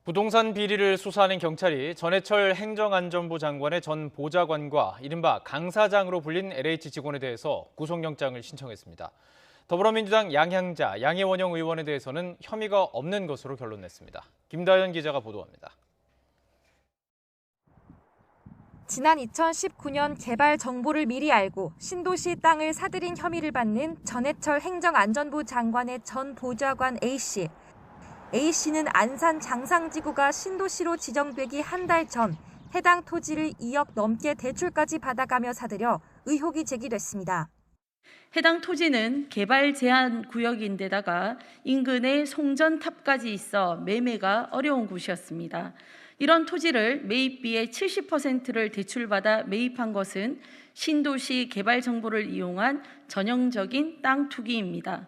부동산 비리를 수사하는 경찰이 전해철 행정안전부 장관의 전 보좌관과 이른바 강 사장으로 불린 LH 직원에 대해서 구속영장을 신청했습니다. 더불어민주당 양향자, 양해원영 의원에 대해서는 혐의가 없는 것으로 결론냈습니다. 김다현 기자가 보도합니다. 지난 2019년 개발 정보를 미리 알고 신도시 땅을 사들인 혐의를 받는 전해철 행정안전부 장관의 전 보좌관 A씨. A씨는 안산 장상지구가 신도시로 지정되기 한 달 전 해당 토지를 2억 넘게 대출까지 받아가며 사들여 의혹이 제기됐습니다. 해당 토지는 개발 제한 구역인데다가 인근에 송전탑까지 있어 매매가 어려운 곳이었습니다. 이런 토지를 매입비의 70%를 대출받아 매입한 것은 신도시 개발 정보를 이용한 전형적인 땅 투기입니다.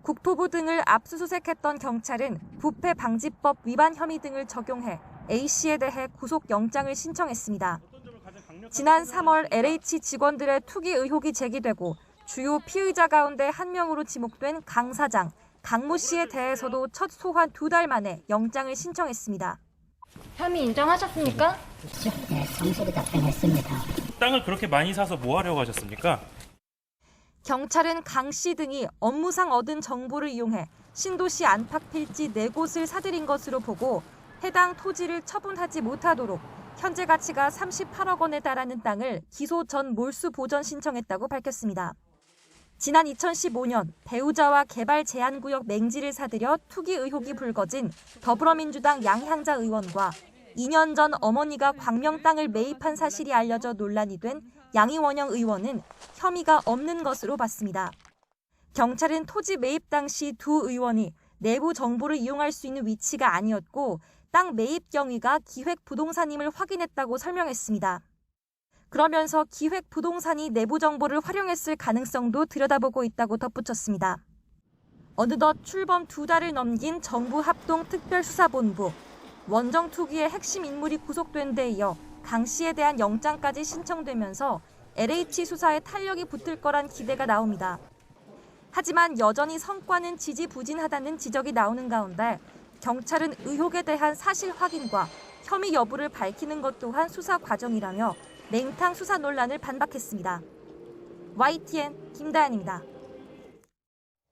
국토부 등을 압수수색했던 경찰은 부패방지법 위반 혐의 등을 적용해 A씨에 대해 구속영장을 신청했습니다. 지난 3월 LH 직원들의 투기 의혹이 제기되고 주요 피의자 가운데 한 명으로 지목된 강 사장, 강모 씨에 대해서도 첫 소환 2달 만에 영장을 신청했습니다. 혐의 인정하셨습니까? 네, 성실히 답변했습니다. 땅을 그렇게 많이 사서 뭐 하려고 하셨습니까? 경찰은 강 씨 등이 업무상 얻은 정보를 이용해 신도시 안팎 필지 4곳을 사들인 것으로 보고 해당 토지를 처분하지 못하도록 현재 가치가 38억 원에 달하는 땅을 기소 전 몰수 보전 신청했다고 밝혔습니다. 지난 2015년 배우자와 개발 제한구역 맹지를 사들여 투기 의혹이 불거진 더불어민주당 양향자 의원과 2년 전 어머니가 광명 땅을 매입한 사실이 알려져 논란이 된 양해원영 의원은 혐의가 없는 것으로 봤습니다. 경찰은 토지 매입 당시 두 의원이 내부 정보를 이용할 수 있는 위치가 아니었고 땅 매입 경위가 기획부동산임을 확인했다고 설명했습니다. 그러면서 기획부동산이 내부 정보를 활용했을 가능성도 들여다보고 있다고 덧붙였습니다. 어느덧 출범 2달을 넘긴 정부 합동특별수사본부. 원정 투기의 핵심 인물이 구속된 데 이어 강 씨에 대한 영장까지 신청되면서 LH 수사에 탄력이 붙을 거란 기대가 나옵니다. 하지만 여전히 성과는 지지부진하다는 지적이 나오는 가운데 경찰은 의혹에 대한 사실 확인과 혐의 여부를 밝히는 것 또한 수사 과정이라며 맹탕 수사 논란을 반박했습니다. YTN 김다현입니다.